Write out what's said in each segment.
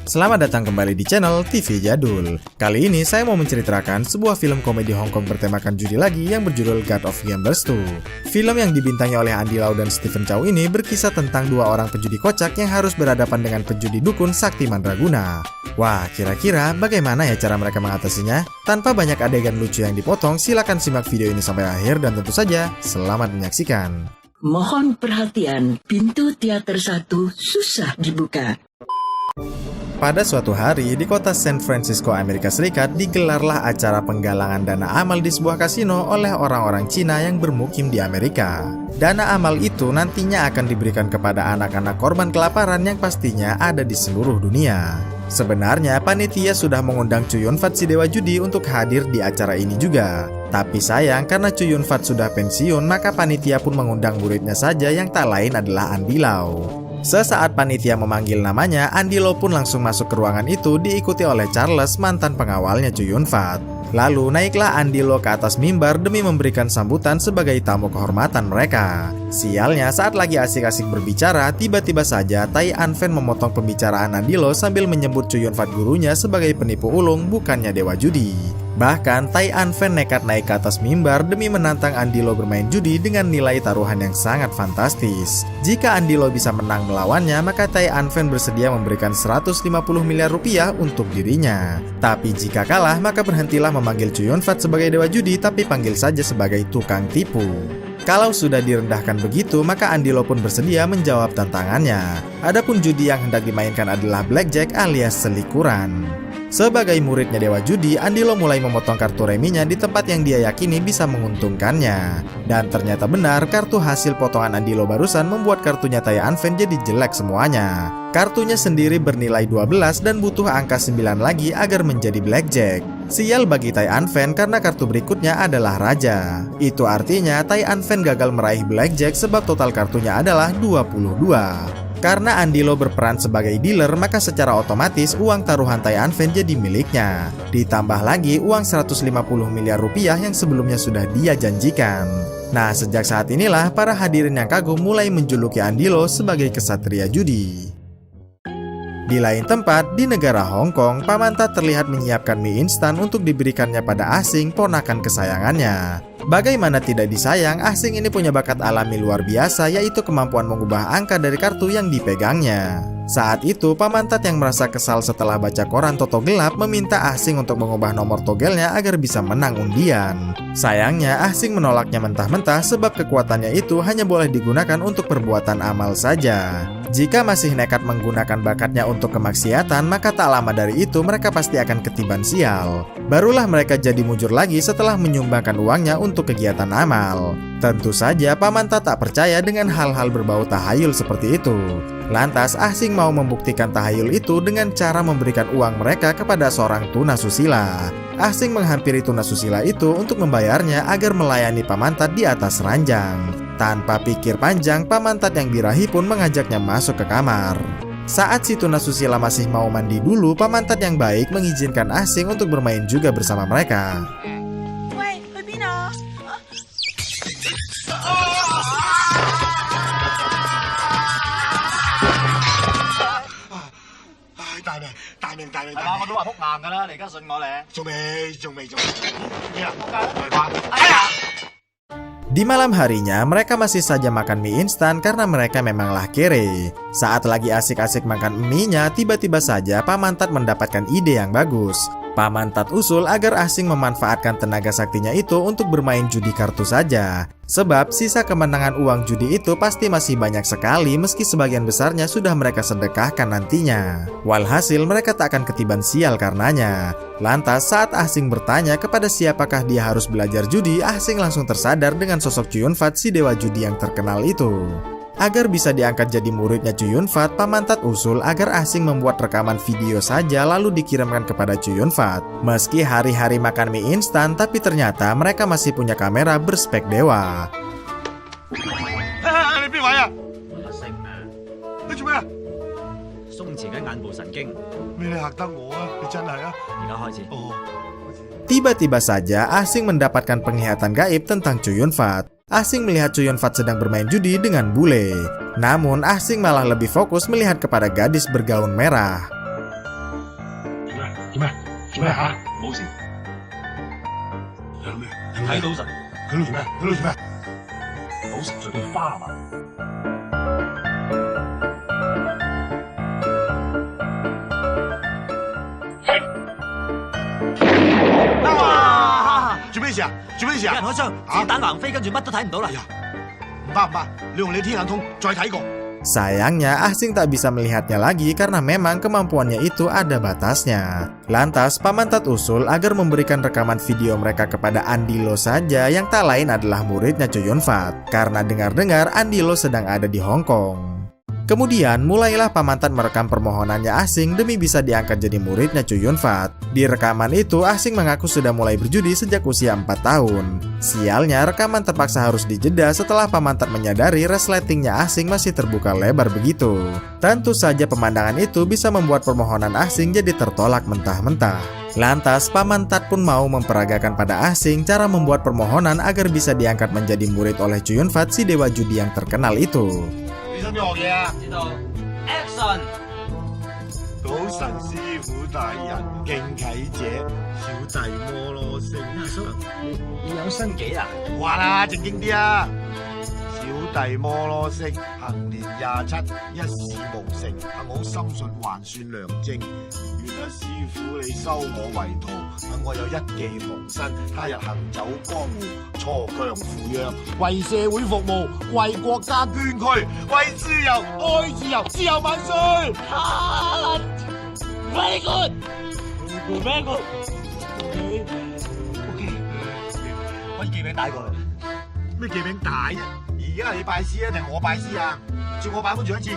Selamat datang kembali di channel TV Jadul. Kali ini saya mau menceritakan sebuah film komedi Hong Kong bertemakan judi lagi yang berjudul God of Gamblers 2. Film yang dibintangi oleh Andy Lau dan Stephen Chow ini berkisah tentang dua orang pejudi kocak yang harus berhadapan dengan pejudi dukun sakti mandraguna. Wah, kira-kira bagaimana ya cara mereka mengatasinya? Tanpa banyak adegan lucu yang dipotong, silakan simak video ini sampai akhir dan tentu saja selamat menyaksikan. Mohon perhatian, pintu teater 1 susah dibuka. Pada suatu hari, di kota San Francisco, Amerika Serikat, digelarlah acara penggalangan dana amal di sebuah kasino oleh orang-orang Cina yang bermukim di Amerika. Dana amal itu nantinya akan diberikan kepada anak-anak korban kelaparan yang pastinya ada di seluruh dunia. Sebenarnya, panitia sudah mengundang Chow Yun-fat si dewa judi untuk hadir di acara ini juga. Tapi sayang, karena Chow Yun-fat sudah pensiun, maka panitia pun mengundang muridnya saja yang tak lain adalah Andy Lau. Sesaat panitia memanggil namanya, Andy Lau pun langsung masuk ke ruangan itu diikuti oleh Charles, mantan pengawalnya Chow Yun-fat. Lalu naiklah Andy Lau ke atas mimbar demi memberikan sambutan sebagai tamu kehormatan mereka. Sialnya, saat lagi asik-asik berbicara, tiba-tiba saja Tai An-fen memotong pembicaraan Andy Lau sambil menyebut Chow Yun-fat gurunya sebagai penipu ulung, bukannya dewa judi. Bahkan Tai An-fen nekat naik ke atas mimbar demi menantang Andy Lau bermain judi dengan nilai taruhan yang sangat fantastis. Jika Andy Lau bisa menang melawannya, maka Tai An-fen bersedia memberikan 150 miliar rupiah untuk dirinya. Tapi jika kalah, maka berhentilah memanggil Chow Yun-fat sebagai dewa judi, tapi panggil saja sebagai tukang tipu. Kalau sudah direndahkan begitu, maka Andy Lau pun bersedia menjawab tantangannya. Adapun judi yang hendak dimainkan adalah blackjack alias selikuran. Sebagai muridnya dewa judi, Andy Lau mulai memotong kartu reminya di tempat yang dia yakini bisa menguntungkannya. Dan ternyata benar, kartu hasil potongan Andy Lau barusan membuat kartunya Tai An-fen jadi jelek semuanya. Kartunya sendiri bernilai 12 dan butuh angka 9 lagi agar menjadi blackjack. Sial bagi Tai An-fen karena kartu berikutnya adalah raja. Itu artinya Tai An-fen gagal meraih blackjack sebab total kartunya adalah 22. Karena Andy Lau berperan sebagai dealer, maka secara otomatis uang taruhan Tai An-fen jadi miliknya. Ditambah lagi uang 150 miliar rupiah yang sebelumnya sudah dia janjikan. Nah, sejak saat inilah para hadirin yang kagum mulai menjuluki Andy Lau sebagai kesatria judi. Di lain tempat, di negara Hong Kong, Pamanta terlihat menyiapkan mie instan untuk diberikannya pada Asing, ponakan kesayangannya. Bagaimana tidak disayang, Asing ini punya bakat alami luar biasa, yaitu kemampuan mengubah angka dari kartu yang dipegangnya. Saat itu, Pamantat yang merasa kesal setelah baca koran Toto Gelap meminta Asing untuk mengubah nomor togelnya agar bisa menang undian. Sayangnya, Asing menolaknya mentah-mentah sebab kekuatannya itu hanya boleh digunakan untuk perbuatan amal saja. Jika masih nekat menggunakan bakatnya untuk kemaksiatan, maka tak lama dari itu mereka pasti akan ketiban sial. Barulah mereka jadi mujur lagi setelah menyumbangkan uangnya untuk kegiatan amal. Tentu saja Pamantat tak percaya dengan hal-hal berbau tahayul seperti itu. Lantas Asing mau membuktikan tahayul itu dengan cara memberikan uang mereka kepada seorang tunasusila. Asing menghampiri tunasusila itu untuk membayarnya agar melayani Pamantat di atas ranjang. Tanpa pikir panjang, Pamantat yang birahi pun mengajaknya masuk ke kamar. Saat si tunasusila masih mau mandi dulu, Pamantat yang baik mengizinkan Asing untuk bermain juga bersama mereka. Di malam harinya, mereka masih saja makan mie instan karena mereka memanglah kere. Saat lagi asik-asik makan mie-nya, tiba-tiba saja Pamantat mendapatkan ide yang bagus. Pamantat usul agar Asing memanfaatkan tenaga saktinya itu untuk bermain judi kartu saja. Sebab sisa kemenangan uang judi itu pasti masih banyak sekali meski sebagian besarnya sudah mereka sedekahkan nantinya. Walhasil mereka tak akan ketiban sial karenanya. Lantas saat Asing bertanya kepada siapakah dia harus belajar judi, Asing langsung tersadar dengan sosok Chow Yun-fat si dewa judi yang terkenal itu. Agar bisa diangkat jadi muridnya Chow Yun-fat, Pamantat usul agar Asing membuat rekaman video saja lalu dikirimkan kepada Chow Yun-fat. Meski hari-hari makan mie instan, tapi ternyata mereka masih punya kamera berspek dewa. Tiba-tiba saja Asing mendapatkan penglihatan gaib tentang Chow Yun-fat. Asing melihat Chow Yun-fat sedang bermain judi dengan bule. Namun Asing malah lebih fokus melihat kepada gadis bergaun merah. 做咩？做咩吓？冇事。有咩？睇到神。佢做咩？佢做咩？賭神在對花嘛。哇！做咩事啊？做咩事啊？有人開槍，子彈橫飛，跟住乜都睇唔到啦。唔怕唔怕，你用你天眼通再睇過。 Sayangnya, Ahsing tak bisa melihatnya lagi karena memang kemampuannya itu ada batasnya. Lantas, Paman Tat usul agar memberikan rekaman video mereka kepada Andilo saja yang tak lain adalah muridnya Chow Yun Fat. Karena dengar-dengar Andilo sedang ada di Hong Kong. Kemudian, mulailah Paman Tat merekam permohonannya Ahsing demi bisa diangkat jadi muridnya Chow Yun Fat. Di rekaman itu, Ahsing mengaku sudah mulai berjudi sejak usia 4 tahun. Sialnya, rekaman terpaksa harus dijeda setelah Paman Tat menyadari resletingnya Ahsing masih terbuka lebar begitu. Tentu saja pemandangan itu bisa membuat permohonan Ahsing jadi tertolak mentah-mentah. Lantas, Paman Tat pun mau memperagakan pada Ahsing cara membuat permohonan agar bisa diangkat menjadi murid oleh Chow Yun Fat si dewa judi yang terkenal itu. 你識唔識學嘢啊？知道。Action！ 賭神師傅大人，敬啟者，小弟摩羅星。阿叔，你有新幾啊？話啦，正經啲啊！小弟摩羅星，行年27，一事無成，幸好心術還算良正。願阿師傅你收我為徒，等我有一技傍身，他日行走江湖，鋤強扶弱，為社會服務，為國家捐軀，為自由，愛自由，自由萬歲！Very good， very good。OK， 揾記名帶過嚟。咩記名帶啫？而家係你拜師啊，定係我拜師啊？照我版本做一次。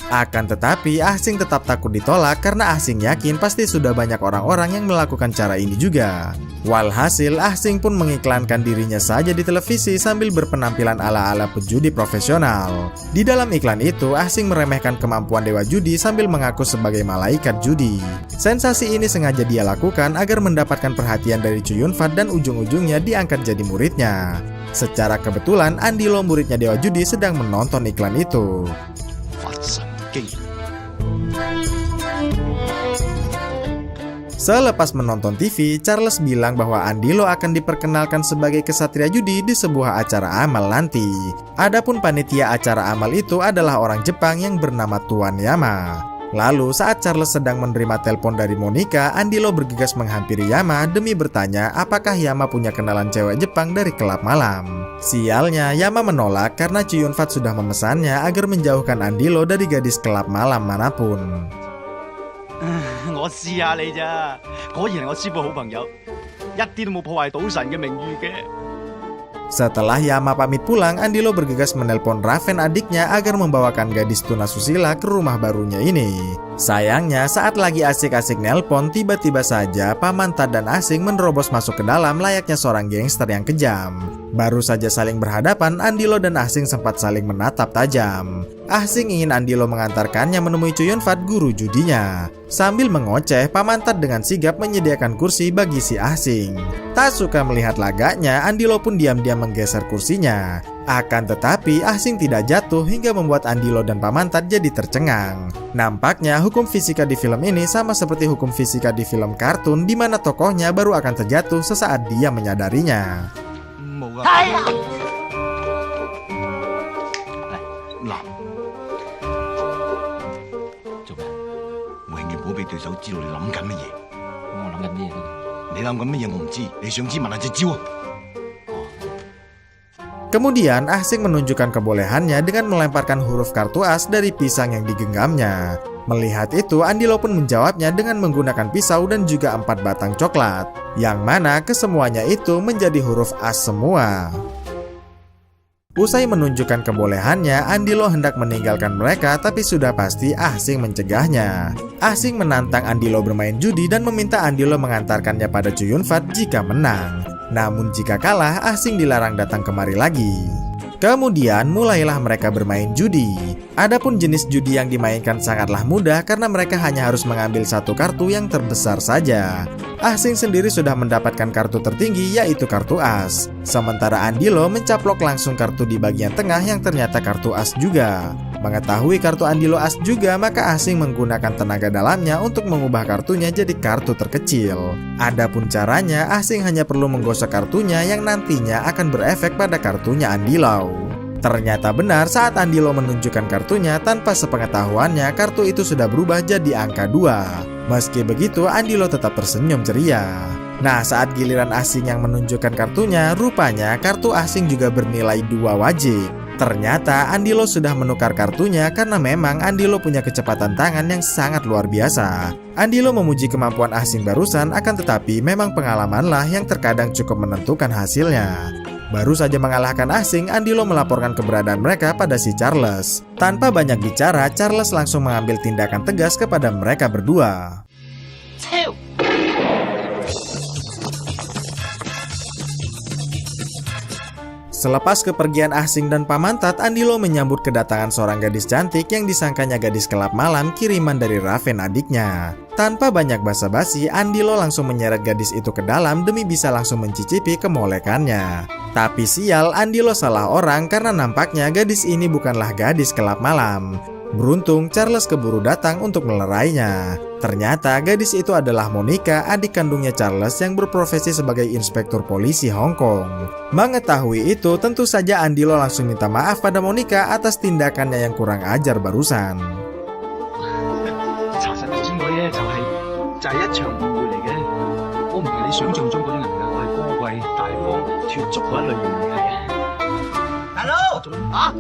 Akan tetapi, Ahsing tetap takut ditolak karena Ahsing yakin pasti sudah banyak orang-orang yang melakukan cara ini juga. Walhasil, Ahsing pun mengiklankan dirinya saja di televisi sambil berpenampilan ala-ala pejudi profesional. Di dalam iklan itu, Ahsing meremehkan kemampuan dewa judi sambil mengaku sebagai malaikat judi. Sensasi ini sengaja dia lakukan agar mendapatkan perhatian dari Chow Yun Fat dan ujung-ujungnya diangkat jadi muridnya. Secara kebetulan, Andilo muridnya dewa judi sedang menonton iklan itu. Selepas menonton TV, Charles bilang bahwa Andilo akan diperkenalkan sebagai kesatria judi di sebuah acara amal nanti. Adapun panitia acara amal itu adalah orang Jepang yang bernama Tuan Yama. Lalu saat Charles sedang menerima telepon dari Monica, Andilo bergegas menghampiri Yama demi bertanya apakah Yama punya kenalan cewek Jepang dari klub malam. Sialnya, Yama menolak karena Chow Yun Fat sudah memesannya agar menjauhkan Andilo dari gadis klub malam manapun. 我試下你咋，果然係我師傅好朋友，一啲都冇破壞賭神嘅名譽嘅。 Setelah Yama pamit pulang, Andilo bergegas menelpon Raven adiknya agar membawakan gadis tunasusila ke rumah barunya ini. Sayangnya, saat lagi asik-asik nelpon, tiba-tiba saja Paman Tat dan Ahsing menerobos masuk ke dalam layaknya seorang gangster yang kejam. Baru saja saling berhadapan, Andilo dan Ahsing sempat saling menatap tajam. Ahsing ingin Andilo mengantarkannya menemui Chow Yun Fat, guru judinya. Sambil mengoceh, Paman Tat dengan sigap menyediakan kursi bagi si Ahsing. Tak suka melihat lagaknya, Andilo pun diam-diam menggeser kursinya. Akan tetapi, Ahsing tidak jatuh hingga membuat Andilo dan Paman Tat jadi tercengang. Nampaknya hukum fisika di film ini sama seperti hukum fisika di film kartun di mana tokohnya baru akan terjatuh sesaat dia menyadarinya. Kemudian Ahsing menunjukkan kebolehannya dengan melemparkan huruf kartu as dari pisang yang digenggamnya. Melihat itu, Andilo pun menjawabnya dengan menggunakan pisau dan juga 4 batang coklat, yang mana kesemuanya itu menjadi huruf as semua. Usai menunjukkan kebolehannya, Andilo hendak meninggalkan mereka, tapi sudah pasti Ahsing mencegahnya. Ahsing menantang Andilo bermain judi dan meminta Andilo mengantarkannya pada Chow Yun Fat jika menang. Namun jika kalah, Ahsing dilarang datang kemari lagi. Kemudian mulailah mereka bermain judi. Adapun jenis judi yang dimainkan sangatlah mudah karena mereka hanya harus mengambil satu kartu yang terbesar saja. Ahsing sendiri sudah mendapatkan kartu tertinggi, yaitu kartu as. Sementara Andilo mencaplok langsung kartu di bagian tengah yang ternyata kartu as juga. Mengetahui kartu Andilo as juga, maka Asing menggunakan tenaga dalamnya untuk mengubah kartunya jadi kartu terkecil. Adapun caranya, Asing hanya perlu menggosok kartunya yang nantinya akan berefek pada kartunya Andilo. Ternyata benar, saat Andilo menunjukkan kartunya, tanpa sepengetahuannya kartu itu sudah berubah jadi angka 2. Meski begitu, Andilo tetap tersenyum ceria. Nah, saat giliran Asing yang menunjukkan kartunya, rupanya kartu Asing juga bernilai 2 wajib. Ternyata Andilo sudah menukar kartunya karena memang Andilo punya kecepatan tangan yang sangat luar biasa. Andilo memuji kemampuan Asing barusan, akan tetapi memang pengalamanlah yang terkadang cukup menentukan hasilnya. Baru saja mengalahkan Asing, Andilo melaporkan keberadaan mereka pada si Charles. Tanpa banyak bicara, Charles langsung mengambil tindakan tegas kepada mereka berdua. Selepas kepergian Asing dan Pamantat, Andilo menyambut kedatangan seorang gadis cantik yang disangkanya gadis kelab malam kiriman dari Raven adiknya. Tanpa banyak basa-basi, Andilo langsung menyeret gadis itu ke dalam demi bisa langsung mencicipi kemolekannya. Tapi sial, Andilo salah orang karena nampaknya gadis ini bukanlah gadis kelab malam. Beruntung, Charles keburu datang untuk melerainya. Ternyata gadis itu adalah Monica, adik kandungnya Charles yang berprofesi sebagai inspektur polisi Hong Kong. Mengetahui itu, tentu saja Andilo langsung minta maaf pada Monica atas tindakannya yang kurang ajar barusan. 查實頭先嗰啲就係一場誤會嚟嘅。我唔係你想象中嗰種人㗎，我係高貴、大方、脫俗嗰一類型嚟嘅。大佬啊！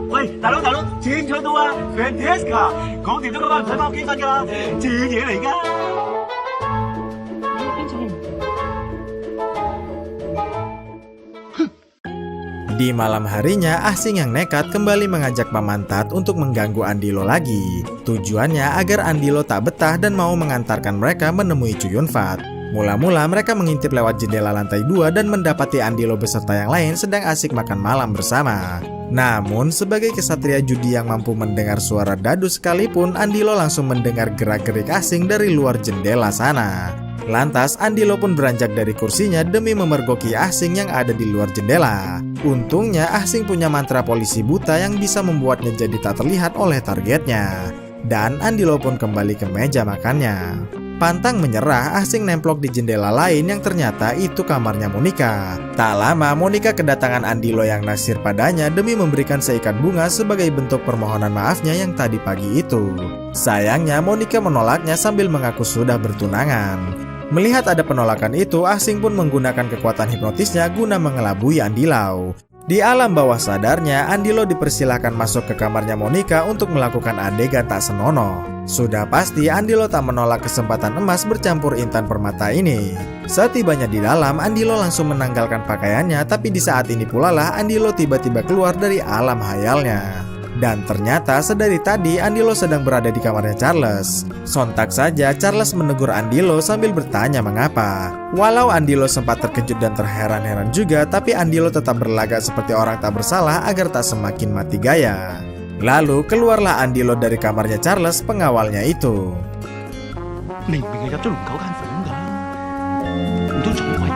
喂，大佬，錢搶到啊 ！Fantastic 啊！講掂咗嗰班唔使返屋企瞓㗎啦，正嘢嚟㗎。 Di malam harinya, Asing yang nekat kembali mengajak Pamantat untuk mengganggu Andilo lagi. Tujuannya agar Andilo tak betah dan mau mengantarkan mereka menemui Chu Yun-fat. Mula-mula mereka mengintip lewat jendela lantai 2 dan mendapati Andilo beserta yang lain sedang asik makan malam bersama. Namun, sebagai kesatria judi yang mampu mendengar suara dadu sekalipun, Andilo langsung mendengar gerak-gerik Asing dari luar jendela sana. Lantas, Andilo pun beranjak dari kursinya demi memergoki Asing yang ada di luar jendela. Untungnya, Asing punya mantra polisi buta yang bisa membuatnya jadi tak terlihat oleh targetnya. Dan Andilo pun kembali ke meja makannya. Pantang menyerah, Asing nemplok di jendela lain yang ternyata itu kamarnya Monica. Tak lama, Monica kedatangan Andilo yang naksir padanya demi memberikan seikat bunga sebagai bentuk permohonan maafnya yang tadi pagi itu. Sayangnya, Monica menolaknya sambil mengaku sudah bertunangan. Melihat ada penolakan itu, Asing pun menggunakan kekuatan hipnotisnya guna mengelabui Andilo. Di alam bawah sadarnya, Andilo dipersilahkan masuk ke kamarnya Monica untuk melakukan adegan tak senonoh. Sudah pasti Andilo tak menolak kesempatan emas bercampur intan permata ini. Setibanya di dalam, Andilo langsung menanggalkan pakaiannya, tapi di saat ini pula lah Andilo tiba-tiba keluar dari alam hayalnya. Dan ternyata sedari tadi Andilo sedang berada di kamarnya Charles. Sontak saja Charles menegur Andilo sambil bertanya mengapa. Walau Andilo sempat terkejut dan terheran-heran juga, tapi Andilo tetap berlagak seperti orang tak bersalah agar tak semakin mati gaya. Lalu keluarlah Andilo dari kamarnya Charles, pengawalnya itu. 明明係入咗龍九間房㗎，唔通撞鬼？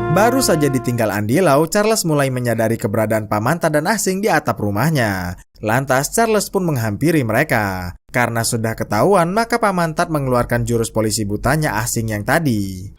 Baru saja ditinggal Andilo, Charles mulai menyadari keberadaan Pamantat dan Asing di atap rumahnya. Lantas Charles pun menghampiri mereka. Karena sudah ketahuan, maka Pamantat mengeluarkan jurus polisi butanya Asing yang tadi.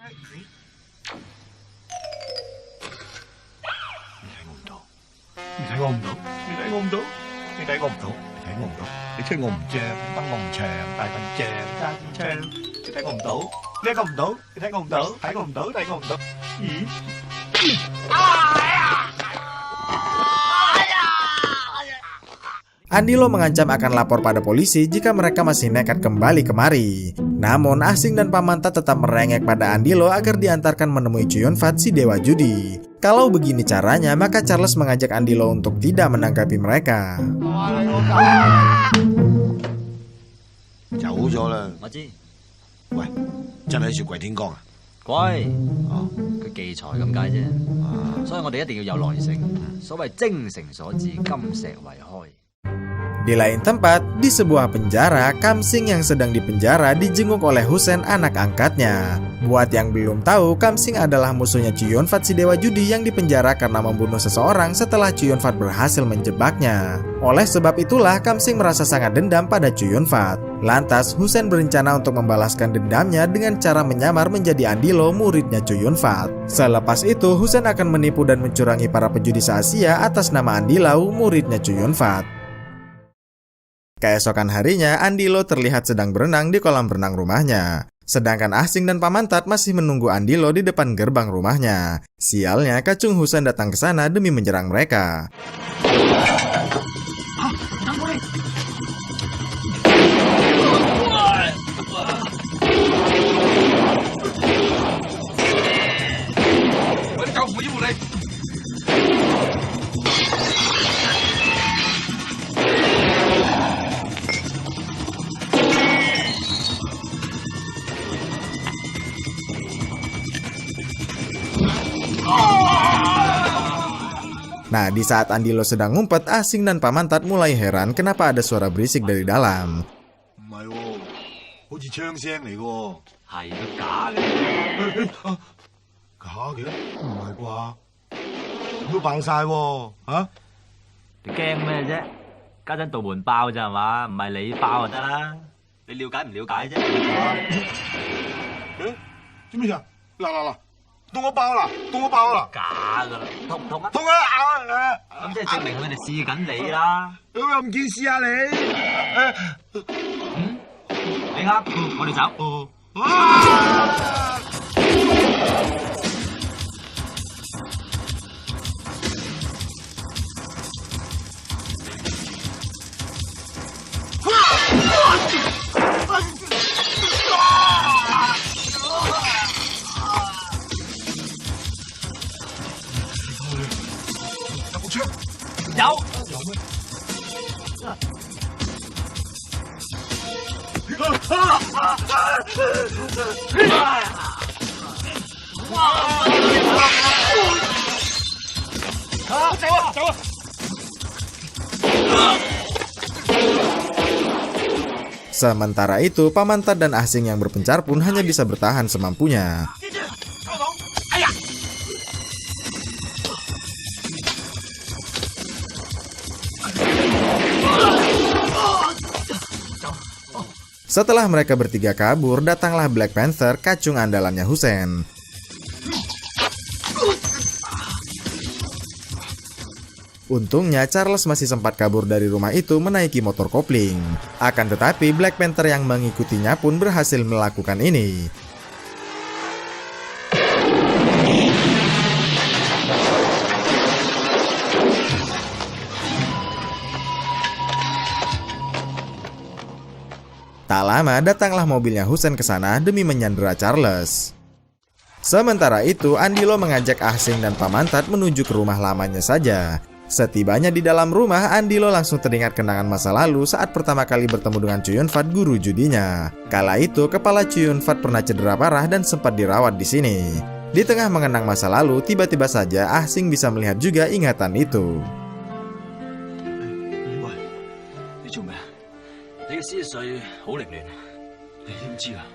Andilo mengancam akan lapor pada polisi jika mereka masih nekat kembali kemari. Namun Asing dan Pamantat tetap merengek pada Andilo agar diantarkan menemui Chu Yun-fat si dewa judi. Kalau begini caranya, maka Charles mengajak Andilo untuk tidak menanggapi mereka. 走咗啦。我知，喂，真係雪櫃天光啊？貴哦，佢忌財咁解啫，所以我哋一定要有耐性。所謂精誠所至，金石為開。Di lain tempat, di sebuah penjara, Kamsing yang sedang dipenjara dijenguk oleh Husen anak angkatnya. Buat yang belum tahu, Kamsing adalah musuhnya Chuyonfat si dewa judi yang dipenjara karena membunuh seseorang setelah Chuyonfat berhasil menjebaknya. Oleh sebab itulah Kamsing merasa sangat dendam pada Chuyonfat. Lantas, Husen berencana untuk membalaskan dendamnya dengan cara menyamar menjadi Andilo, muridnya Chuyonfat. Selepas itu, Husen akan menipu dan mencurangi para pejudi se-Asia atas nama Andilo, muridnya Chuyonfat. Keesokan harinya, Andilo terlihat sedang berenang di kolam renang rumahnya. Sedangkan Asing dan Pamantat masih menunggu Andilo di depan gerbang rumahnya. Sialnya, Kacung Husen datang ke sana demi menyerang mereka. Nah, di saat Andilo sedang ngumpet, Asing dan Pamantat mulai heran kenapa ada suara berisik dari dalam. 唔係喎，好似槍聲嚟喎。係都假嘅。假嘅？唔係啩？都爆晒喎！嚇！你驚咩啫？家陣道門爆咋係嘛？唔係你爆就得啦。你了解唔了解啫？做咩呀？嗱，到我爆啦！到我爆啦！假噶啦，痛唔痛啊？痛啊！咁即係證明佢哋試緊你啦。咁又唔見試下你？你啱，我哋走。Sementara itu, Pamantat dan Asing yang berpencar pun hanya bisa bertahan semampunya. Setelah mereka bertiga kabur, datanglah Black Panther, kacung andalannya Husen. Untungnya Charles masih sempat kabur dari rumah itu menaiki motor kopling. Akan tetapi Black Panther yang mengikutinya pun berhasil melakukan ini. Tak lama datanglah mobilnya Husen ke sana demi menyandera Charles. Sementara itu, Andilo mengajak Asing dan Pamantat menuju ke rumah lamanya saja. Setibanya di dalam rumah, Andilo langsung teringat kenangan masa lalu saat pertama kali bertemu dengan Chuyonfat, guru judinya. Kala itu, kepala Chuyonfat pernah cedera parah dan sempat dirawat di sini. Di tengah mengenang masa lalu, tiba-tiba saja Asing bisa melihat juga ingatan itu. 喂，你做咩啊？你嘅思緒好凌亂，你點知啊？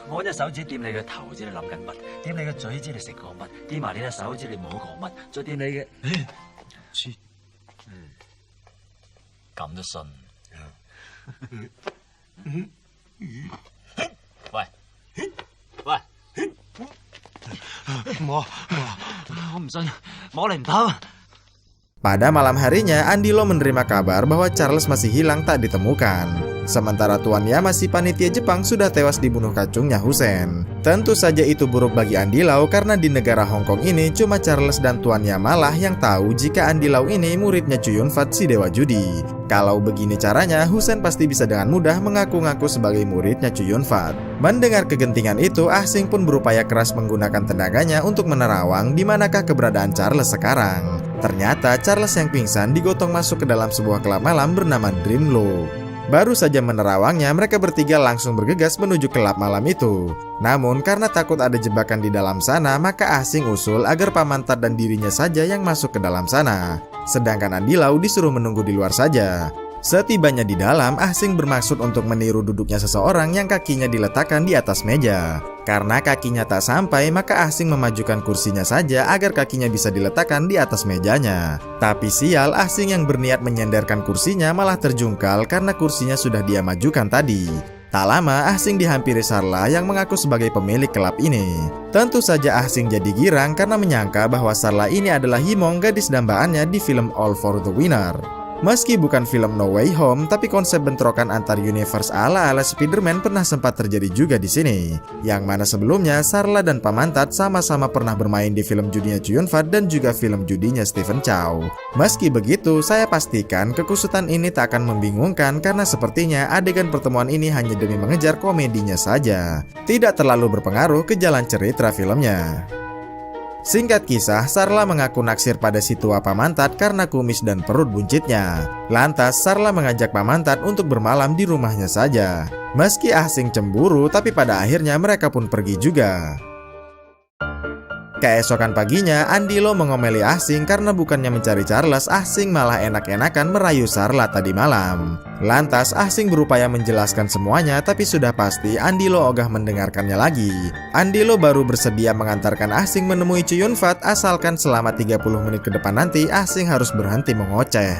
我隻手指掂你嘅頭，知你諗緊乜；掂你嘅嘴，知你食過乜；掂埋你隻手，知你摸過乜；再掂你嘅，咁都信？喂，我唔信，摸你唔透。 Pada malam harinya, Andilo menerima kabar bahwa Charles masih hilang tak ditemukan. Sementara tuannya masih panitia Jepang sudah tewas dibunuh kacungnya Husen. Tentu saja itu buruk bagi Andilo karena di negara Hong Kong ini cuma Charles dan tuannya malah yang tahu jika Andilo ini muridnya Chuyonfat si dewa judi. Kalau begini caranya, Husen pasti bisa dengan mudah mengaku-ngaku sebagai muridnya Chuyonfat. Mendengar kegentingan itu, Asing pun berupaya keras menggunakan tenaganya untuk menerawang di manakah keberadaan Charles sekarang. Ternyata Charles yang pingsan digotong masuk ke dalam sebuah klub malam bernama Dreamloop. Baru saja menerawangnya, mereka bertiga langsung bergegas menuju klub malam itu. Namun karena takut ada jebakan di dalam sana, maka Asing usul agar Pamantat dan dirinya saja yang masuk ke dalam sana. Sedangkan Andilo disuruh menunggu di luar saja. Setibanya di dalam, Ah Sing bermaksud untuk meniru duduknya seseorang yang kakinya diletakkan di atas meja. Karena kakinya tak sampai, maka Ah Sing memajukan kursinya saja agar kakinya bisa diletakkan di atas mejanya. Tapi sial, Ah Sing yang berniat menyenderkan kursinya malah terjungkal karena kursinya sudah dia majukan tadi. Tak lama, Ah Sing dihampiri Sarla yang mengaku sebagai pemilik klub ini. Tentu saja Ah Sing jadi girang karena menyangka bahwa Sarla ini adalah Himong, gadis dambaannya di film All for the Winner. Meski bukan film No Way Home, tapi konsep bentrokan antar universe ala-ala Spider-Man pernah sempat terjadi juga di sini. Yang mana sebelumnya Sarla dan Pamantat sama-sama pernah bermain di film judinya Chow Yun-fat dan juga film judinya Stephen Chow. Meski begitu, saya pastikan kekusutan ini tak akan membingungkan karena sepertinya adegan pertemuan ini hanya demi mengejar komedinya saja. Tidak terlalu berpengaruh ke jalan cerita filmnya. Singkat kisah, Sarla mengaku naksir pada si tua Pamantat karena kumis dan perut buncitnya. Lantas, Sarla mengajak Pamantat untuk bermalam di rumahnya saja. Meski Ah Sing cemburu, tapi pada akhirnya mereka pun pergi juga. Keesokan paginya, Andilo mengomeli Ah Sing karena bukannya mencari Charles, Ah Sing malah enak-enakan merayu Sarla tadi malam. Lantas, Ah Sing berupaya menjelaskan semuanya, tapi sudah pasti Andilo ogah mendengarkannya lagi. Andilo baru bersedia mengantarkan Ah Sing menemui Chow Yun-fat asalkan selama 30 menit ke depan nanti Ah Sing harus berhenti mengoceh.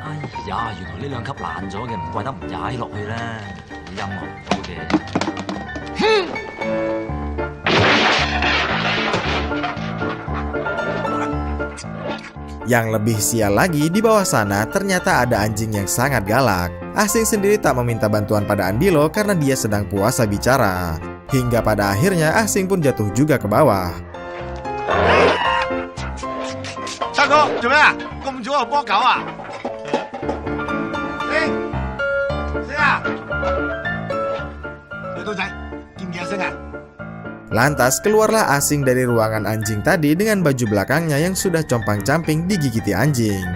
哎呀，原來呢兩級爛咗嘅，唔怪得唔踩落去啦。音樂唔到嘅。 Yang lebih sial lagi, di bawah sana ternyata ada anjing yang sangat galak. Ah Sing sendiri tak meminta bantuan pada Andilo karena dia sedang puasa bicara. Hingga pada akhirnya Ah Sing pun jatuh juga ke bawah. 三哥做咩啊？咁早就幫狗啊？星啊！女刀仔，見唔見阿星啊？ Lantas keluarlah Ah Sing dari ruangan anjing tadi dengan baju belakangnya yang sudah compang-camping digigiti anjing.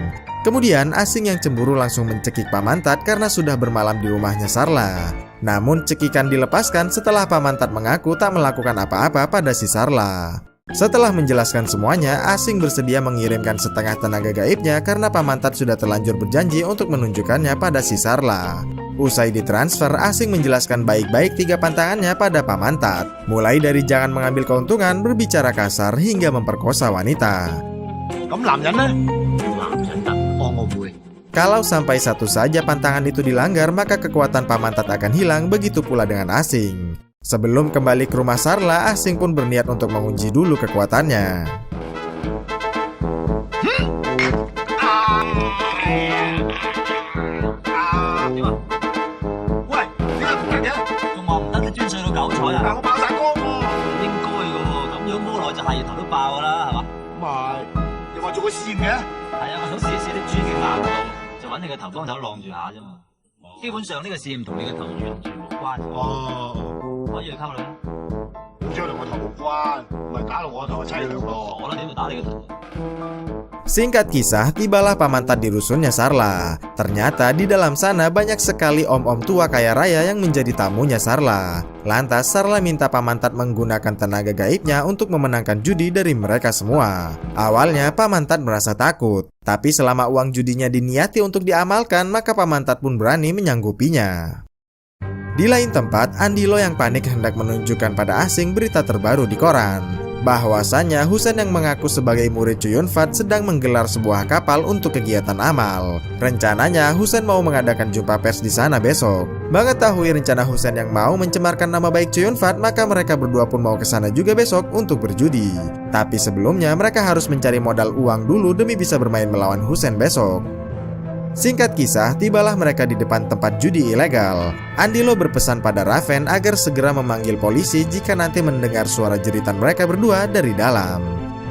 Kemudian Ah Sing yang cemburu langsung mencekik Pamantat karena sudah bermalam di rumahnya Sarla. Namun cekikan dilepaskan setelah Pamantat mengaku tak melakukan apa-apa pada si Sarla. Setelah menjelaskan semuanya, Ah Sing bersedia mengirimkan setengah tenaga gaibnya karena Pamantat sudah terlanjur berjanji untuk menunjukkannya pada si Sarla. Usai ditransfer, Ah Sing menjelaskan baik-baik 3 pantangannya pada Pamantat. Mulai dari jangan mengambil keuntungan, berbicara kasar, hingga memperkosa wanita. 咁男人呢？男人得，我會。 Kalau sampai satu saja pantangan itu dilanggar, maka kekuatan Pamantat akan hilang, begitu pula dengan Ah Sing. Sebelum kembali ke rumah Sarla, Ah Sing pun berniat untuk menguji dulu kekuatannya. Singkat kisah, tibalah Pamantat di rusunnya Sarla. Ternyata di dalam sana banyak sekali om-om tua kaya raya yang menjadi tamunya Sarla. Lantas Sarla minta Pamantat menggunakan tenaga gaibnya untuk memenangkan judi dari mereka semua. Awalnya Pamantat merasa takut, tapi selama uang judinya diniati untuk diamalkan, maka Pamantat pun berani menyanggupinya. Di lain tempat, Andilo yang panik hendak menunjukkan pada Ah Sing berita terbaru di koran. Bahwasannya Husain yang mengaku sebagai murid Chow Yun-fat sedang menggelar sebuah kapal untuk kegiatan amal. Rencananya Husain mau mengadakan jumpa pers di sana besok. Mengetahui rencana Husain yang mau mencemarkan nama baik Chow Yun-fat, maka mereka berdua pun mau ke sana juga besok untuk berjudi. Tapi sebelumnya mereka harus mencari modal uang dulu demi bisa bermain melawan Husain besok. Singkat kisah, tibalah mereka di depan tempat judi ilegal. Andilo berpesan pada Raven agar segera memanggil polisi jika nanti mendengar suara jeritan mereka berdua dari dalam.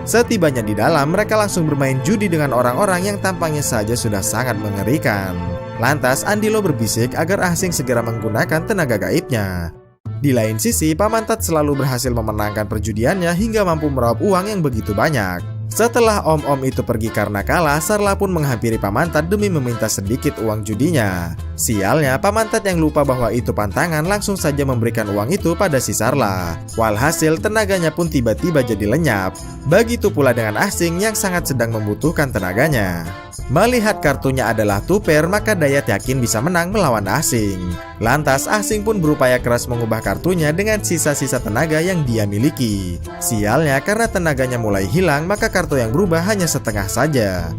Setibanya di dalam, mereka langsung bermain judi dengan orang-orang yang tampaknya saja sudah sangat mengerikan. Lantas Andilo berbisik agar Ah Sing segera menggunakan tenaga gaibnya. Di lain sisi, Pamantat selalu berhasil memenangkan perjudiannya hingga mampu meraup uang yang begitu banyak. Setelah om-om itu pergi karena kalah, Sarla pun menghampiri Pamantat demi meminta sedikit uang judinya. Sialnya, Pamantat yang lupa bahwa itu pantangan langsung saja memberikan uang itu pada si Sarla. Walhasil tenaganya pun tiba-tiba jadi lenyap. Begitu pula dengan Asing yang sangat sedang membutuhkan tenaganya. Melihat kartunya adalah tuper, maka Dayat yakin bisa menang melawan Asing. Lantas Asing pun berupaya keras mengubah kartunya dengan sisa-sisa tenaga yang dia miliki. Sialnya, karena tenaganya mulai hilang, maka kartu yang berubah hanya setengah saja.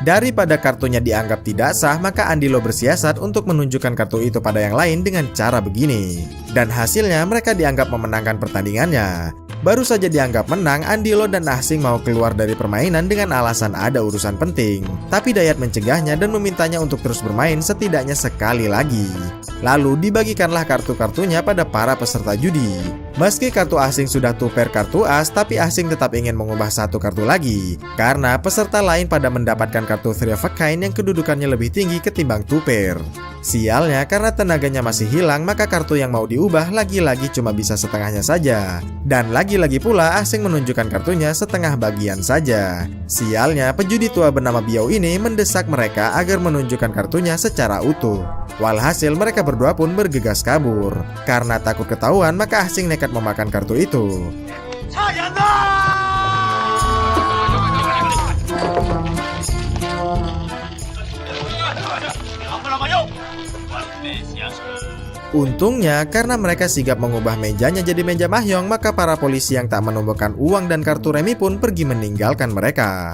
Daripada kartunya dianggap tidak sah, maka Andilo bersiasat untuk menunjukkan kartu itu pada yang lain dengan cara begini. Dan hasilnya mereka dianggap memenangkan pertandingannya. Baru saja dianggap menang, Andilo dan Asing mau keluar dari permainan dengan alasan ada urusan penting. Tapi Dayat mencegahnya dan memintanya untuk terus bermain setidaknya sekali lagi. Lalu dibagikanlah kartu-kartunya pada para peserta judi. Meski kartu Asing sudah tuper kartu as, tapi Asing tetap ingin mengubah satu kartu lagi. Karena peserta lain pada mendapatkan kartu Three of a Kind yang kedudukannya lebih tinggi ketimbang tuper. Sialnya, karena tenaganya masih hilang, maka kartu yang mau diubah lagi-lagi cuma bisa setengahnya saja. Dan lagi-lagi pula Asing menunjukkan kartunya setengah bagian saja. Sialnya, pejudi tua bernama Biao ini mendesak mereka agar menunjukkan kartunya secara utuh. Walhasil mereka berdua pun bergegas kabur. Karena takut ketahuan, maka Asing nekat memakan kartu itu. Untungnya, karena mereka sigap mengubah mejanya jadi meja mahjong, maka para polisi yang tak menemukan uang dan kartu remi pun pergi meninggalkan mereka.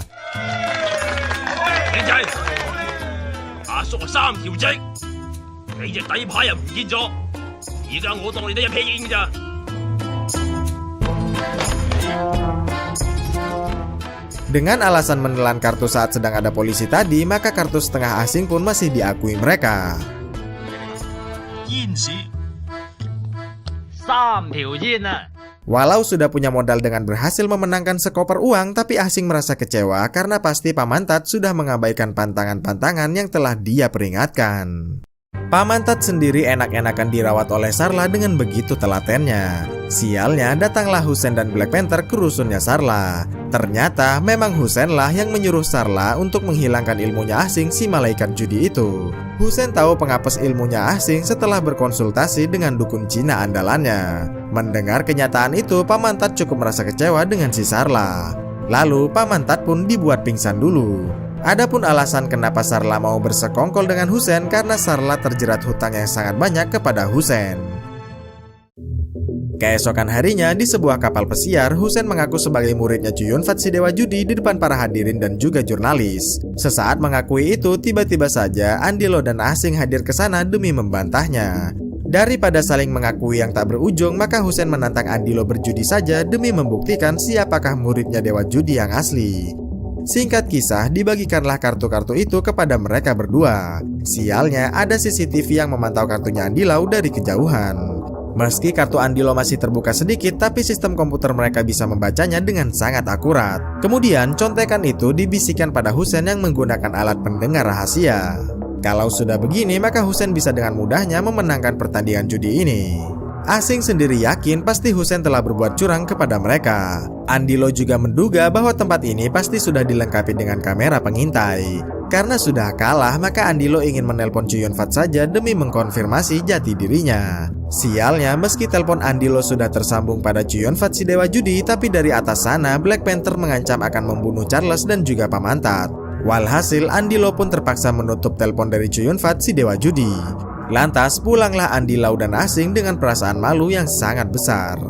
Dengan alasan menelan kartu saat sedang ada polisi tadi, maka kartu setengah Asing pun masih diakui mereka. Walau sudah punya modal dengan berhasil memenangkan sekoper uang, tapi Asing merasa kecewa karena pasti Pamantat sudah mengabaikan pantangan-pantangan yang telah dia peringatkan. Pamantat sendiri enak-enakan dirawat oleh Sarla dengan begitu telatennya. Sialnya, datanglah Hussein dan Black Panther ke rusunnya Sarla. Ternyata memang Hussein lah yang menyuruh Sarla untuk menghilangkan ilmunya Asing si malaikat judi itu. Hussein tahu pengapes ilmunya Asing setelah berkonsultasi dengan dukun Cina andalannya. Mendengar kenyataan itu, Pamantat cukup merasa kecewa dengan si Sarla. Lalu Pamantat pun dibuat pingsan dulu. Adapun alasan kenapa Sarla mau bersekongkol dengan Hussein karena Sarla terjerat hutang yang sangat banyak kepada Hussein. Keesokan harinya, di sebuah kapal pesiar, Hussein mengaku sebagai muridnya Chu Yun-fat si dewa judi di depan para hadirin dan juga jurnalis. Sesaat mengakui itu, tiba-tiba saja Andilo dan Asing hadir ke sana demi membantahnya. Daripada saling mengakui yang tak berujung, maka Hussein menantang Andilo berjudi saja demi membuktikan siapakah muridnya dewa judi yang asli. Singkat kisah, dibagikanlah kartu-kartu itu kepada mereka berdua. Sialnya, ada CCTV yang memantau kartunya Andilo dari kejauhan. Meski kartu Andilo masih terbuka sedikit, tapi sistem komputer mereka bisa membacanya dengan sangat akurat. Kemudian, contekan itu dibisikkan pada Hussein yang menggunakan alat pendengar rahasia. Kalau sudah begini, maka Hussein bisa dengan mudahnya memenangkan pertandingan judi ini. Asing sendiri yakin pasti Hussein telah berbuat curang kepada mereka. Andilo juga menduga bahwa tempat ini pasti sudah dilengkapi dengan kamera pengintai. Karena sudah kalah, maka Andilo ingin menelpon Chu Yun-fat saja demi mengkonfirmasi jati dirinya. Sialnya, meski telepon Andilo sudah tersambung pada Chu Yun-fat si dewa judi, tapi dari atas sana Black Panther mengancam akan membunuh Charles dan juga Pamantat. Walhasil, Andilo pun terpaksa menutup telepon dari Chu Yun-fat si dewa judi. Lantas pulanglah Andilo dan Asing dengan perasaan malu yang sangat besar.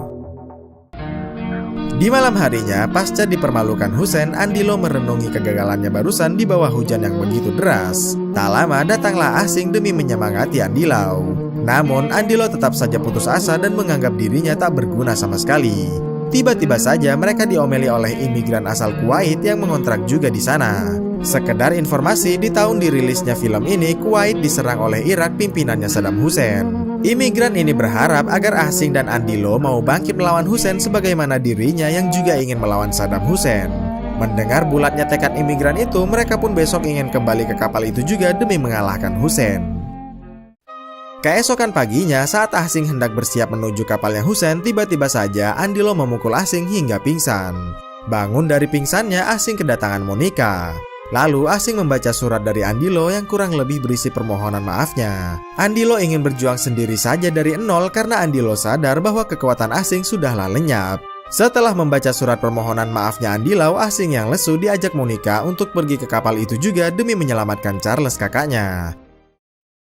Di malam harinya, pasca dipermalukan Hussein, Andilo merenungi kegagalannya barusan di bawah hujan yang begitu deras. Tak lama datanglah Asing demi menyemangati Andilo. Namun Andilo tetap saja putus asa dan menganggap dirinya tak berguna sama sekali. Tiba-tiba saja mereka diomeli oleh imigran asal Kuwait yang mengontrak juga di sana. Sekedar informasi, di tahun dirilisnya film ini, Kuwait diserang oleh Irak pimpinannya Saddam Hussein. Imigran ini berharap agar Asing dan Andilo mau bangkit melawan Hussein sebagaimana dirinya yang juga ingin melawan Saddam Hussein. Mendengar bulatnya tekad imigran itu, mereka pun besok ingin kembali ke kapal itu juga demi mengalahkan Hussein. Keesokan paginya, saat Asing hendak bersiap menuju kapalnya Husen, tiba-tiba saja Andilo memukul Asing hingga pingsan. Bangun dari pingsannya, Asing kedatangan Monica. Lalu Asing membaca surat dari Andilo yang kurang lebih berisi permohonan maafnya. Andilo ingin berjuang sendiri saja dari nol karena Andilo sadar bahwa kekuatan Asing sudahlah lenyap. Setelah membaca surat permohonan maafnya Andilo, Asing yang lesu diajak Monica untuk pergi ke kapal itu juga demi menyelamatkan Charles kakaknya.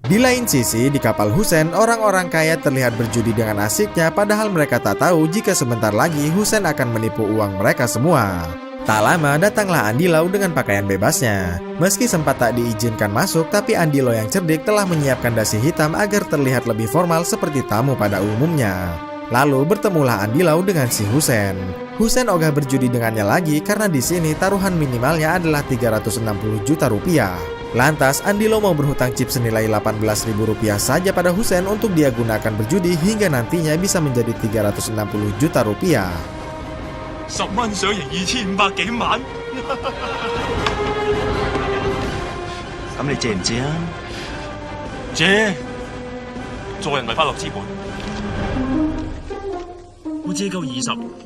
Di lain sisi, di kapal Husen, orang-orang kaya terlihat berjudi dengan asiknya padahal mereka tak tahu jika sebentar lagi Husen akan menipu uang mereka semua. Tak lama datanglah Andilo dengan pakaian bebasnya. Meski sempat tak diizinkan masuk, tapi Andilo yang cerdik telah menyiapkan dasi hitam agar terlihat lebih formal seperti tamu pada umumnya. Lalu bertemulah Andilo dengan si Husen. Husen ogah berjudi dengannya lagi karena di sini taruhan minimalnya adalah 360 juta rupiah. Lantas Andilo mau berhutang chip senilai 18.000 rupiah saja pada Husen untuk dia gunakan berjudi hingga nantinya bisa menjadi 360 juta rupiah. 10蚊上贏2500幾萬，咁你借唔借啊？借做人咪快樂之本，我借夠20。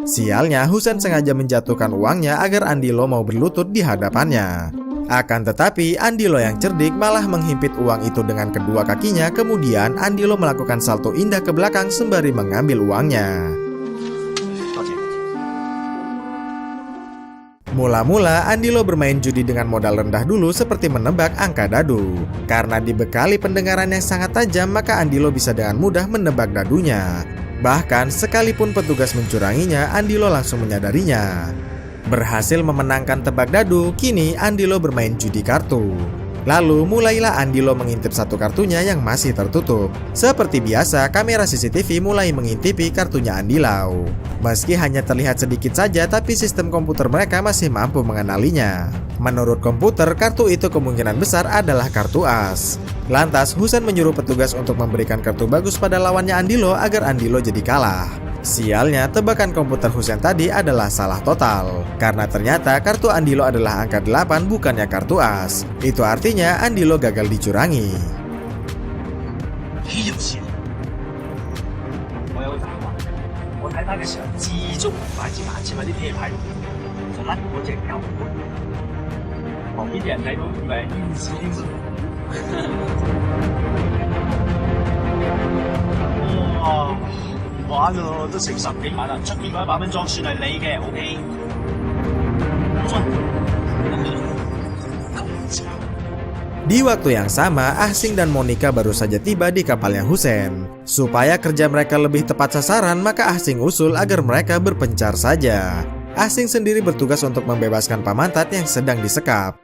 Sialnya, Husen sengaja menjatuhkan uangnya agar Andilo mau berlutut di hadapannya. Akan tetapi, Andilo yang cerdik malah menghimpit uang itu dengan kedua kakinya. Kemudian, Andilo melakukan salto indah ke belakang sembari mengambil uangnya. Mula-mula, Andilo bermain judi dengan modal rendah dulu seperti menebak angka dadu. Karena dibekali pendengaran yang sangat tajam, maka Andilo bisa dengan mudah menebak dadunya. Bahkan sekalipun petugas mencuranginya, Andilo langsung menyadarinya. Berhasil memenangkan tebak dadu, kini Andilo bermain judi kartu. Lalu mulailah Andilo mengintip satu kartunya yang masih tertutup. Seperti biasa, kamera CCTV mulai mengintipi kartunya Andilo. Meski hanya terlihat sedikit saja, tapi sistem komputer mereka masih mampu mengenalinya. Menurut komputer, kartu itu kemungkinan besar adalah kartu as. Lantas, Husen menyuruh petugas untuk memberikan kartu bagus pada lawannya Andilo agar Andilo jadi kalah. Sialnya, tebakan komputer Husen tadi adalah salah total. Karena ternyata kartu Andilo adalah angka 8 bukannya kartu as. Itu artinya Andilo gagal dicurangi. 豈有此理！我有個大話，我睇牌嘅時候至足擺支眼前嗰啲啤牌，就甩嗰隻狗。旁邊啲人睇到以為係冤死添啊！哇！玩咯，都成10幾萬啦，出邊嗰100蚊裝算係你嘅 ，OK。Di waktu yang sama, Asing dan Monica baru saja tiba di kapalnya Husen. Supaya kerja mereka lebih tepat sasaran, maka Asing usul agar mereka berpencar saja. Asing sendiri bertugas untuk membebaskan Pamantat yang sedang disekap.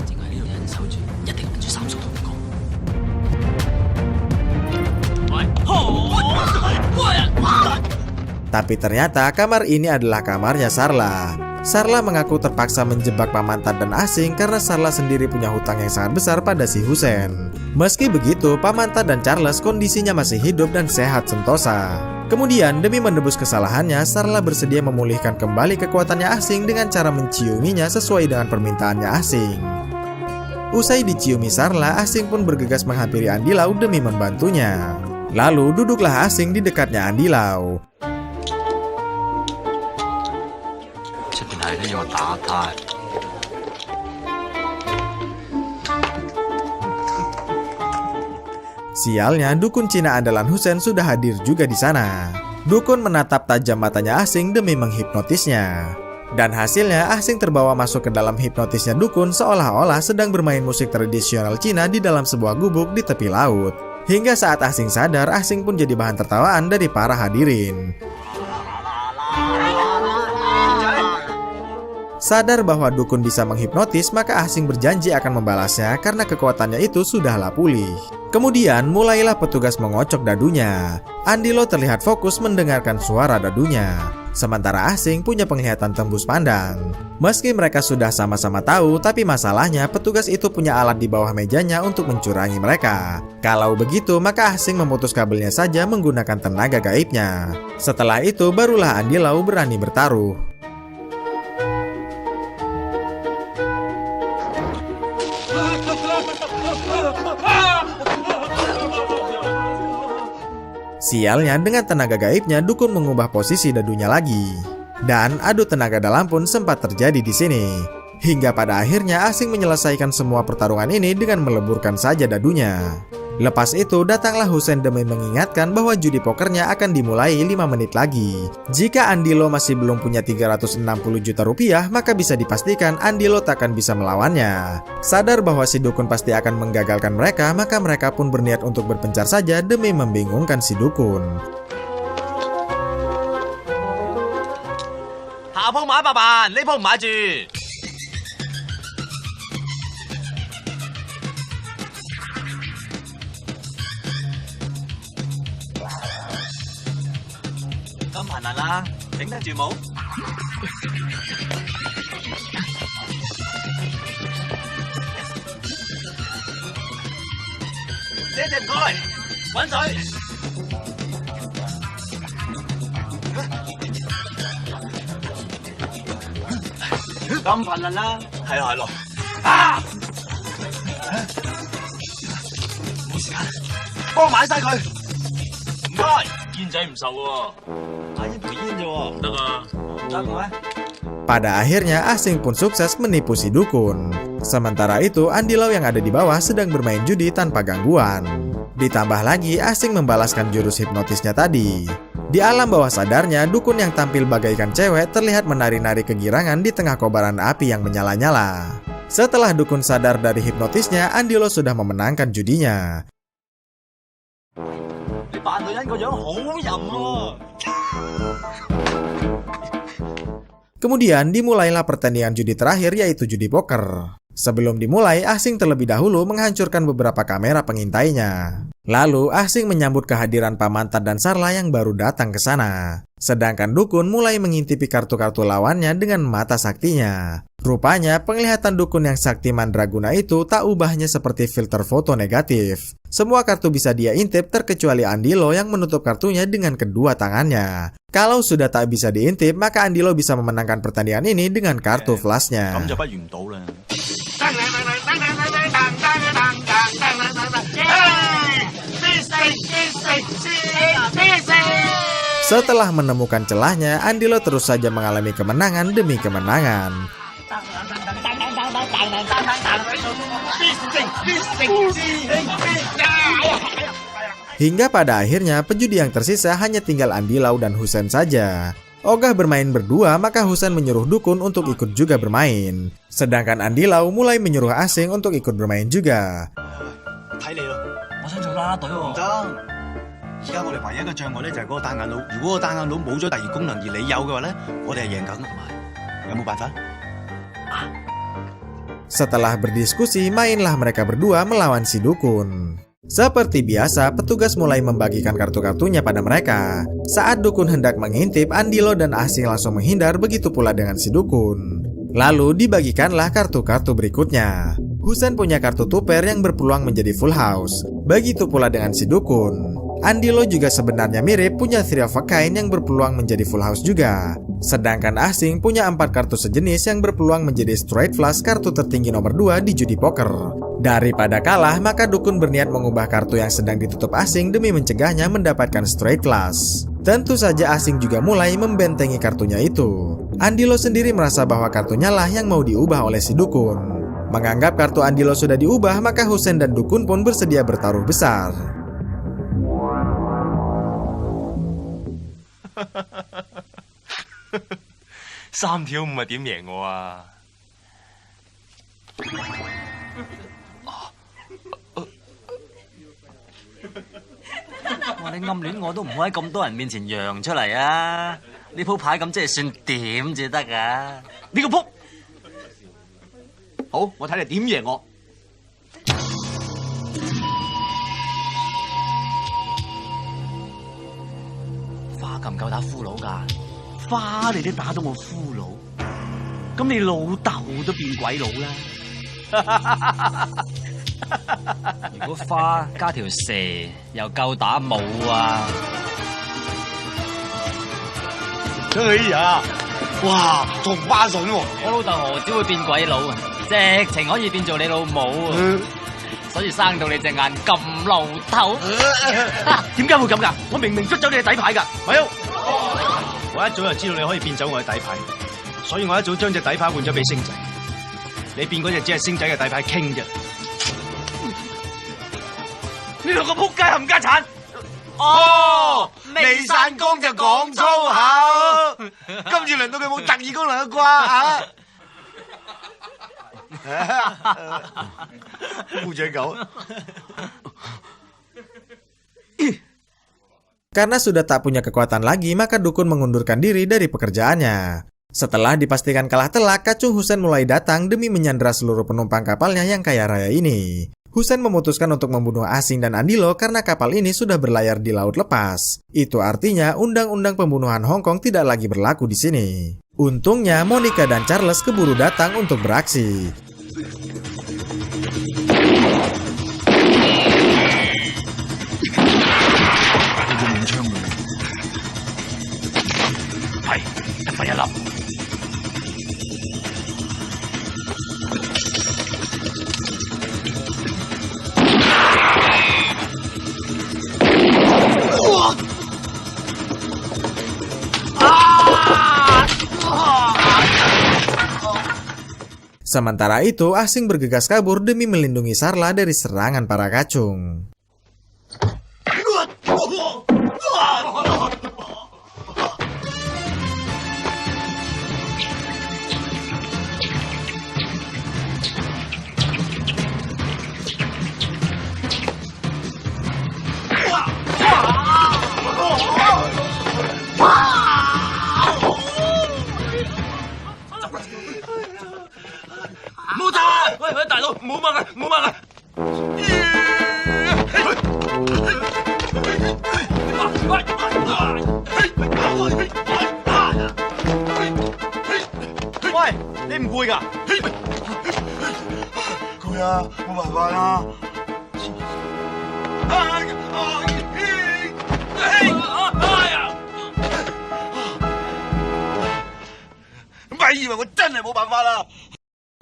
Tapi ternyata kamar ini adalah kamarnya Sarla. Sarla mengaku terpaksa menjebak Pamantat dan Asing karena Sarla sendiri punya hutang yang sangat besar pada si Husen. Meski begitu, Pamantat dan Charles kondisinya masih hidup dan sehat sentosa. Kemudian, demi menebus kesalahannya, Sarla bersedia memulihkan kembali kekuatannya Asing dengan cara menciuminya sesuai dengan permintaannya Asing. Usai diciumi Sarla, Asing pun bergegas menghampiri Andilo demi membantunya. Lalu duduklah Asing di dekatnya Andilo. 出邊係都要我打他。 Sialnya, dukun Cina andalan Husen sudah hadir juga di sana. Dukun menatap tajam matanya Asing demi menghipnotisnya. Dan hasilnya, Asing terbawa masuk ke dalam hipnotisnya dukun seolah-olah sedang bermain musik tradisional Cina di dalam sebuah gubuk di tepi laut. Hingga saat Asing sadar, Asing pun jadi bahan tertawaan dari para hadirin. Sadar bahwa dukun bisa menghipnotis, maka Asing berjanji akan membalasnya karena kekuatannya itu sudahlah pulih. Kemudian mulailah petugas mengocok dadunya. Andilo terlihat fokus mendengarkan suara dadunya. Sementara Asing punya penglihatan tembus pandang. Meski mereka sudah sama-sama tahu, tapi masalahnya petugas itu punya alat di bawah mejanya untuk mencurangi mereka. Kalau begitu, maka Asing memutus kabelnya saja menggunakan tenaga gaibnya. Setelah itu, barulah Andilo berani bertaruh. Sialnya, dengan tenaga gaibnya, dukun mengubah posisi dadunya lagi. Dan adu tenaga dalam pun sempat terjadi di sini. Hingga pada akhirnya Asing menyelesaikan semua pertarungan ini dengan meleburkan saja dadunya. Lepas itu datanglah Hussein demi mengingatkan bahwa judi pokernya akan dimulai 5 menit lagi. Jika Andilo masih belum punya 360 juta rupiah, maka bisa dipastikan Andilo takkan bisa melawannya. Sadar bahwa si dukun pasti akan menggagalkan mereka, maka mereka pun berniat untuk berpencar saja demi membingungkan si dukun. 下鋪買100萬，呢鋪唔買住。咁頻能啦，頂得住冇？謝謝唔該，滾水。咁頻能啦，係咯係咯。啊！冇時間，幫我買晒佢。唔該，煙仔唔受喎，買煙賠煙啫喎。得啊，得唔得？ Pada akhirnya Asing pun sukses menipu si dukun. Sementara itu Andilo yang ada di bawah sedang bermain judi tanpa gangguan. Ditambah lagi Asing membalaskan jurus hipnotisnya tadi. Di alam bawah sadarnya, dukun yang tampil bagaikan cewek terlihat menari-nari kegirangan di tengah kobaran api yang menyala-nyala. Setelah dukun sadar dari hipnotisnya, Andilo sudah memenangkan judinya. 你扮女人個樣好淫喎。 Kemudian dimulailah pertandingan judi terakhir, yaitu judi poker. Sebelum dimulai, Asing terlebih dahulu menghancurkan beberapa kamera pengintainya. Lalu Asing menyambut kehadiran Pamantan dan Sarla yang baru datang ke sana. Sedangkan dukun mulai mengintipi kartu-kartu lawannya dengan mata saktinya. Rupanya penglihatan dukun yang sakti mandraguna itu tak ubahnya seperti filter foto negatif. Semua kartu bisa dia intip terkecuali Andilo yang menutup kartunya dengan kedua tangannya. Kalau sudah tak bisa diintip, maka Andilo bisa memenangkan pertandingan ini dengan kartu flashnya. 咁就不如唔到啦。 Setelah menemukan celahnya, Andilo terus saja mengalami kemenangan demi kemenangan. Hingga pada akhirnya penjudi yang tersisa hanya tinggal Andilo dan Hussein saja. Ogah bermain berdua, maka Hussein menyuruh dukun untuk ikut juga bermain. Sedangkan Andilo mulai menyuruh Asing untuk ikut bermain juga. 睇你咯，我想做啦啦隊喎。唔得，而家我哋唯一嘅障礙咧就係嗰個單眼佬。如果個單眼佬冇咗第二功能，而你有嘅話咧，我哋係贏緊。同埋，有冇辦法？ Setelah berdiskusi, mainlah mereka berdua melawan si dukun. Seperti biasa, petugas mulai membagikan kartu-kartunya pada mereka. Saat dukun hendak mengintip, Andilo dan Asing langsung menghindar, begitu pula dengan si dukun. Lalu dibagikanlah kartu-kartu berikutnya. Hussein punya kartu tuper yang berpeluang menjadi full house. Begitu pula dengan si dukun. Andilo juga sebenarnya mirip punya three of a kind yang berpeluang menjadi full house juga. Sedangkan Asing punya 4 kartu sejenis yang berpeluang menjadi straight flush, kartu tertinggi nomor 2 di judi poker. Daripada kalah, maka dukun berniat mengubah kartu yang sedang ditutup Asing demi mencegahnya mendapatkan straight flush. Tentu saja Asing juga mulai membentengi kartunya itu. Andilo sendiri merasa bahwa kartunya lah yang mau diubah oleh si dukun. Menganggap kartu Andilo sudah diubah, maka Hussein dan dukun pun bersedia bertaruh besar. Sam條五係點贏我啊？哇！你暗戀我都唔好喺咁多人面前揚出嚟啊！呢鋪牌咁即係算點至得啊？呢個撲！好，我睇你點贏我。花夠唔夠打俘虜㗎？花你都打到我俘虜，咁你老豆都變鬼佬啦！如果花加條蛇又夠打冇啊！哎呀，哇，同花順喎！我老豆何止會變鬼佬啊，直情可以變做你老母啊！所以生到你隻眼咁露頭。點解會咁㗎？我明明捉走你嘅底牌㗎。咪好，我一早就知道你可以變走我嘅底牌，所以我一早將隻底牌換咗俾星仔。你變嗰隻只係星仔嘅底牌傾啫。呢兩個仆街冚家鏟！哦，未散工就講粗口，今次輪到佢冇特異功能嘅啩烏雀狗。 Karena sudah tak punya kekuatan lagi, maka dukun mengundurkan diri dari pekerjaannya. Setelah dipastikan kalah telak, Kacung Hussein mulai datang demi menyandera seluruh penumpang kapalnya yang kaya raya ini. Hussein memutuskan untuk membunuh Asing dan Andilo karena kapal ini sudah berlayar di laut lepas. Itu artinya undang-undang pembunuhan Hong Kong tidak lagi berlaku di sini. Untungnya Monica dan Charles keburu datang untuk beraksi. Sementara itu, Asing bergegas kabur demi melindungi Sarla dari serangan para kacung.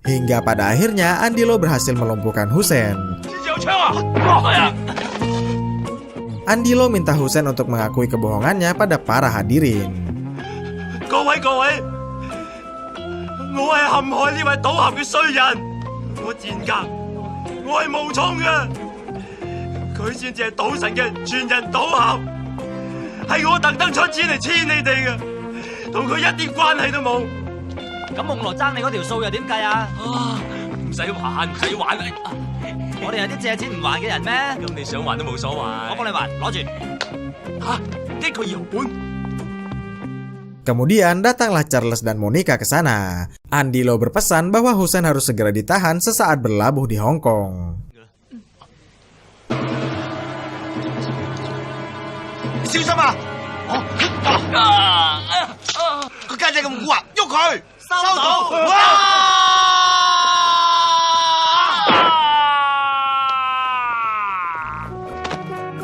Hingga pada akhirnya Andilo berhasil melumpuhkan Hussein. Andilo minta Hussein untuk mengakui kebohongannya pada para hadirin. 各位，我係陷害呢位賭俠嘅衰人，我賤格，我係無錯嘅，佢先至係賭神嘅傳人賭俠，係我特登出錢嚟黐你哋嘅，同佢一啲關係都冇。咁夢羅爭你嗰條數又點計啊？唔使還，唔使還啊！我哋係啲借錢唔還嘅人咩？咁你想還都冇所謂。我幫你還，攞住。嚇，呢個搖本。 Kemudian datanglah Charles dan Monica ke sana. Andilo berpesan bahwa Hussein harus segera ditahan sesaat berlabuh di Hong Kong. 小心啊！個家姐咁蠱惑，喐佢！收到！哇！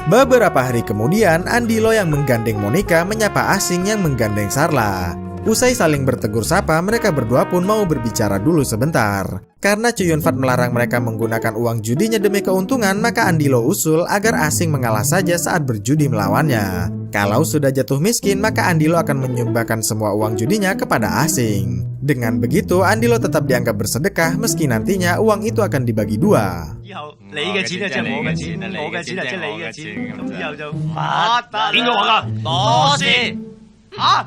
Beberapa hari kemudian, Andilo yang menggandeng Monica menyapa Asing yang menggandeng Sarla. Usai saling bertegur sapa, mereka berdua pun mau berbicara dulu sebentar. Karena Chow Yun Fat melarang mereka menggunakan uang judinya demi keuntungan, maka Andilo usul agar Asing mengalah saja saat berjudi melawannya. Kalau sudah jatuh miskin, maka Andilo akan menyumbangkan semua uang judinya kepada Asing. Dengan begitu, Andilo tetap dianggap bersedekah meski nantinya uang itu akan dibagi dua. 以後你嘅錢就即係我嘅錢，我嘅錢就即係你嘅錢，咁以後就發達。邊個話㗎？我是嚇！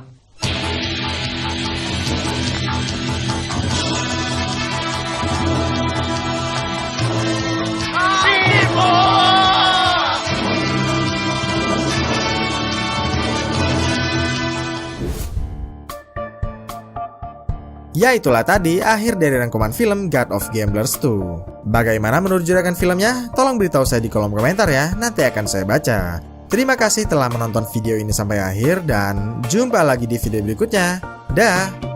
Ya itulah tadi akhir dari rangkuman film God of Gamblers 2. Bagaimana menurut juragan filmnya? Tolong beritahu saya di kolom komentar ya, nanti akan saya baca. Terima kasih telah menonton video ini sampai akhir dan jumpa lagi di video berikutnya. Dah!